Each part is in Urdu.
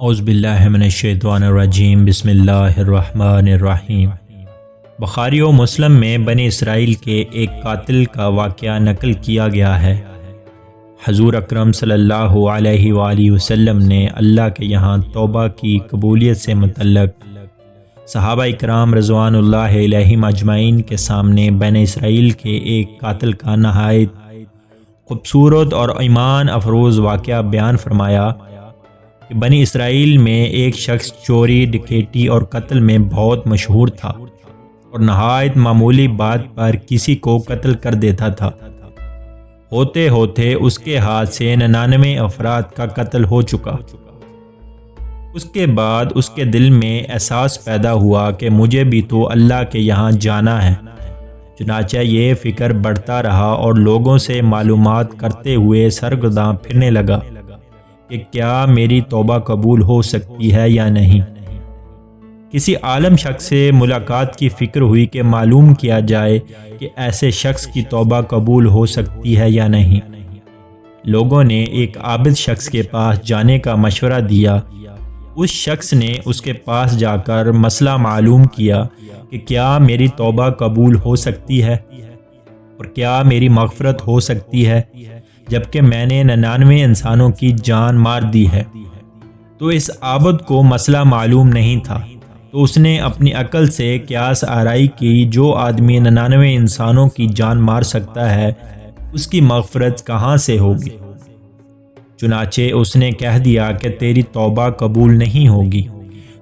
اعوذ باللہ من الشیطان الرجیم بسم اللہ الرحمن الرحیم۔ بخاری و مسلم میں بنی اسرائیل کے ایک قاتل کا واقعہ نقل کیا گیا ہے۔ حضور اکرم صلی اللہ علیہ وآلہ وسلم نے اللہ کے یہاں توبہ کی قبولیت سے متعلق صحابہ اکرام رضوان اللہ علیہم اجمعین کے سامنے بنی اسرائیل کے ایک قاتل کا نہایت خوبصورت اور ایمان افروز واقعہ بیان فرمایا کہ بنی اسرائیل میں ایک شخص چوری، ڈکیتی اور قتل میں بہت مشہور تھا اور نہایت معمولی بات پر کسی کو قتل کر دیتا تھا۔ ہوتے ہوتے اس کے ہاتھ سے 99 افراد کا قتل ہو چکا۔ اس کے بعد اس کے دل میں احساس پیدا ہوا کہ مجھے بھی تو اللہ کے یہاں جانا ہے۔ چنانچہ یہ فکر بڑھتا رہا اور لوگوں سے معلومات کرتے ہوئے سرگرداں پھرنے لگا کہ کیا میری توبہ قبول ہو سکتی ہے یا نہیں۔ کسی عالم شخص سے ملاقات کی فکر ہوئی کہ معلوم کیا جائے کہ ایسے شخص کی توبہ قبول ہو سکتی ہے یا نہیں۔ لوگوں نے ایک عابد شخص کے پاس جانے کا مشورہ دیا۔ اس شخص نے اس کے پاس جا کر مسئلہ معلوم کیا کہ کیا میری توبہ قبول ہو سکتی ہے اور کیا میری مغفرت ہو سکتی ہے، جبکہ میں نے 99 انسانوں کی جان مار دی ہے۔ تو اس عابد کو مسئلہ معلوم نہیں تھا، تو اس نے اپنی عقل سے قیاس آرائی کی، جو آدمی 99 انسانوں کی جان مار سکتا ہے اس کی مغفرت کہاں سے ہوگی؟ چنانچہ اس نے کہہ دیا کہ تیری توبہ قبول نہیں ہوگی۔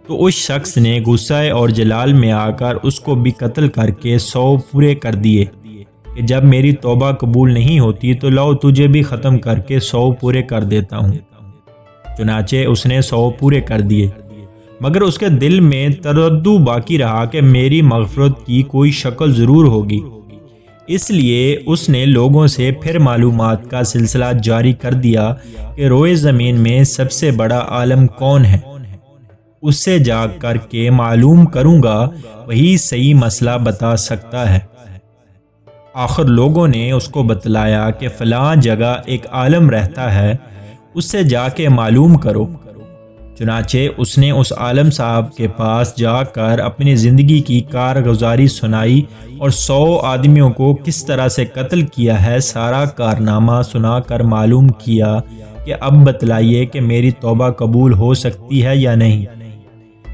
تو اس شخص نے غصہ اور جلال میں آ کر اس کو بھی قتل کر کے 100 پورے کر دیے کہ جب میری توبہ قبول نہیں ہوتی تو لو تجھے بھی ختم کر کے 100 پورے کر دیتا ہوں۔ چنانچہ اس نے 100 پورے کر دیے، مگر اس کے دل میں تردد باقی رہا کہ میری مغفرت کی کوئی شکل ضرور ہوگی۔ اس لیے اس نے لوگوں سے پھر معلومات کا سلسلہ جاری کر دیا کہ روئے زمین میں سب سے بڑا عالم کون ہے، اس سے جا کر کے معلوم کروں گا، وہی صحیح مسئلہ بتا سکتا ہے۔ آخر لوگوں نے اس کو بتلایا کہ فلاں جگہ ایک عالم رہتا ہے، اس سے جا کے معلوم کرو۔ چنانچہ اس نے اس عالم صاحب کے پاس جا کر اپنی زندگی کی کارگزاری سنائی اور 100 آدمیوں کو کس طرح سے قتل کیا ہے سارا کارنامہ سنا کر معلوم کیا کہ اب بتلائیے کہ میری توبہ قبول ہو سکتی ہے یا نہیں۔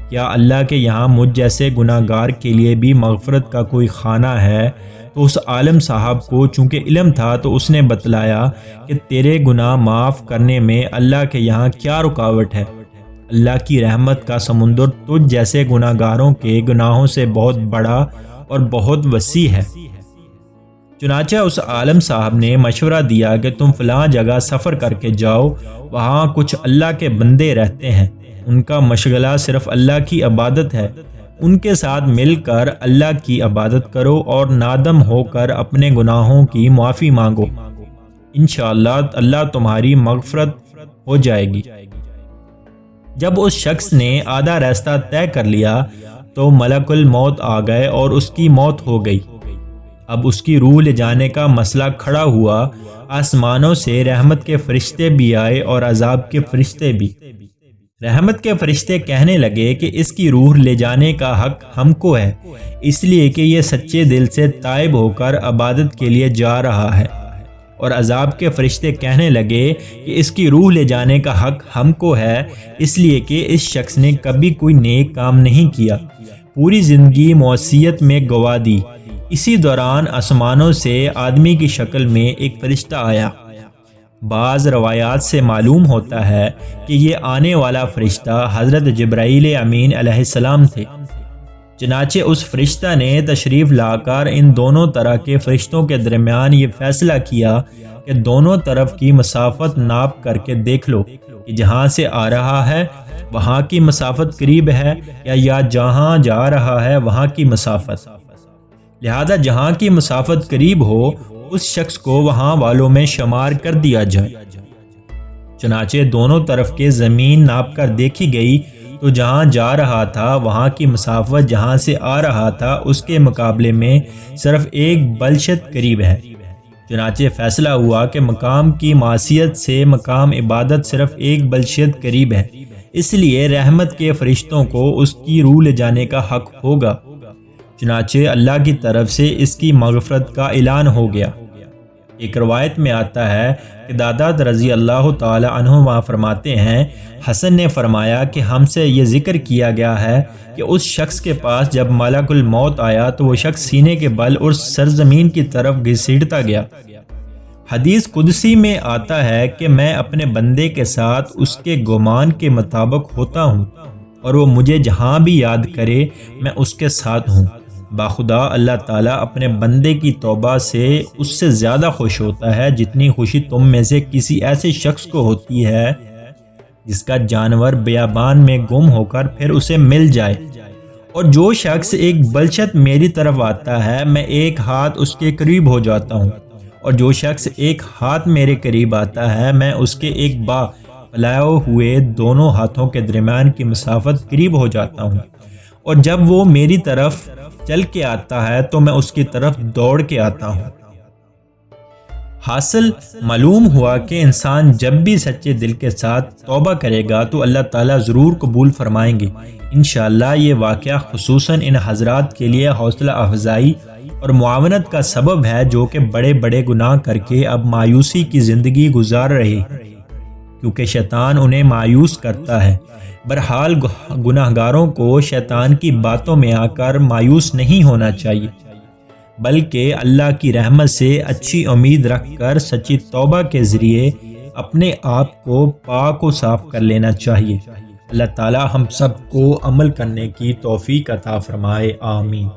کیا اللہ کے یہاں مجھ جیسے گناہ گار کے لیے بھی مغفرت کا کوئی خانہ ہے؟ تو اس عالم صاحب کو چونکہ علم تھا تو اس نے بتلایا کہ تیرے گناہ معاف کرنے میں اللہ کے یہاں کیا رکاوٹ ہے؟ اللہ کی رحمت کا سمندر تجھ جیسے گناہ گاروں کے گناہوں سے بہت بڑا اور بہت وسیع ہے۔ چنانچہ اس عالم صاحب نے مشورہ دیا کہ تم فلاں جگہ سفر کر کے جاؤ، وہاں کچھ اللہ کے بندے رہتے ہیں، ان کا مشغلہ صرف اللہ کی عبادت ہے، ان کے ساتھ مل کر اللہ کی عبادت کرو اور نادم ہو کر اپنے گناہوں کی معافی مانگو، انشاءاللہ اللہ تمہاری مغفرت ہو جائے گی۔ جب اس شخص نے آدھا راستہ طے کر لیا تو ملک الموت آ گئے اور اس کی موت ہو گئی۔ اب اس کی روح لے جانے کا مسئلہ کھڑا ہوا۔ آسمانوں سے رحمت کے فرشتے بھی آئے اور عذاب کے فرشتے بھی۔ رحمت کے فرشتے کہنے لگے کہ اس کی روح لے جانے کا حق ہم کو ہے، اس لیے کہ یہ سچے دل سے تائب ہو کر عبادت کے لیے جا رہا ہے۔ اور عذاب کے فرشتے کہنے لگے کہ اس کی روح لے جانے کا حق ہم کو ہے، اس لیے کہ اس شخص نے کبھی کوئی نیک کام نہیں کیا، پوری زندگی معصیت میں گوا دی۔ اسی دوران آسمانوں سے آدمی کی شکل میں ایک فرشتہ آیا۔ بعض روایات سے معلوم ہوتا ہے کہ یہ آنے والا فرشتہ حضرت جبرائیل امین علیہ السلام تھے۔ چنانچہ اس فرشتہ نے تشریف لا کر ان دونوں طرح کے فرشتوں کے درمیان یہ فیصلہ کیا کہ دونوں طرف کی مسافت ناپ کر کے دیکھ لو کہ جہاں سے آ رہا ہے وہاں کی مسافت قریب ہے یا جہاں جا رہا ہے وہاں کی مسافت، لہذا جہاں کی مسافت قریب ہو اس شخص کو وہاں والوں میں شمار کر دیا جائے۔ چنانچہ دونوں طرف کے زمین ناپ کر دیکھی گئی تو جہاں جا رہا تھا وہاں کی مسافت جہاں سے آ رہا تھا اس کے مقابلے میں صرف 1 بلشت قریب ہے۔ چنانچہ فیصلہ ہوا کہ مقام کی معصیت سے مقام عبادت صرف 1 بلشت قریب ہے، اس لیے رحمت کے فرشتوں کو اس کی روح لے جانے کا حق ہوگا۔ چنانچہ اللہ کی طرف سے اس کی مغفرت کا اعلان ہو گیا۔ ایک روایت میں آتا ہے کہ دادا رضی اللہ تعالی عنہ فرماتے ہیں، حسن نے فرمایا کہ ہم سے یہ ذکر کیا گیا ہے کہ اس شخص کے پاس جب ملک الموت آیا تو وہ شخص سینے کے بل اور سرزمین کی طرف گھسیٹتا گیا۔ حدیث قدسی میں آتا ہے کہ میں اپنے بندے کے ساتھ اس کے گمان کے مطابق ہوتا ہوں، اور وہ مجھے جہاں بھی یاد کرے میں اس کے ساتھ ہوں۔ باخدا اللہ تعالیٰ اپنے بندے کی توبہ سے اس سے زیادہ خوش ہوتا ہے جتنی خوشی تم میں سے کسی ایسے شخص کو ہوتی ہے جس کا جانور بیابان میں گم ہو کر پھر اسے مل جائے۔ اور جو شخص ایک بلشت میری طرف آتا ہے میں ایک ہاتھ اس کے قریب ہو جاتا ہوں، اور جو شخص ایک ہاتھ میرے قریب آتا ہے میں اس کے ایک پھیلائے ہوئے دونوں ہاتھوں کے درمیان کی مسافت قریب ہو جاتا ہوں، اور جب وہ میری طرف چل کے آتا ہے تو میں اس کی طرف دوڑ کے آتا ہوں۔ حاصل معلوم ہوا کہ انسان جب بھی سچے دل کے ساتھ توبہ کرے گا تو اللہ تعالیٰ ضرور قبول فرمائیں گے۔ انشاءاللہ یہ واقعہ خصوصاً ان حضرات کے لیے حوصلہ افزائی اور معاونت کا سبب ہے جو کہ بڑے بڑے گناہ کر کے اب مایوسی کی زندگی گزار رہے ہیں، کیونکہ شیطان انہیں مایوس کرتا ہے۔ بہرحال گناہ گاروں کو شیطان کی باتوں میں آ کر مایوس نہیں ہونا چاہیے، بلکہ اللہ کی رحمت سے اچھی امید رکھ کر سچی توبہ کے ذریعے اپنے آپ کو پاک و صاف کر لینا چاہیے۔ اللہ تعالی ہم سب کو عمل کرنے کی توفیق عطا فرمائے، آمین۔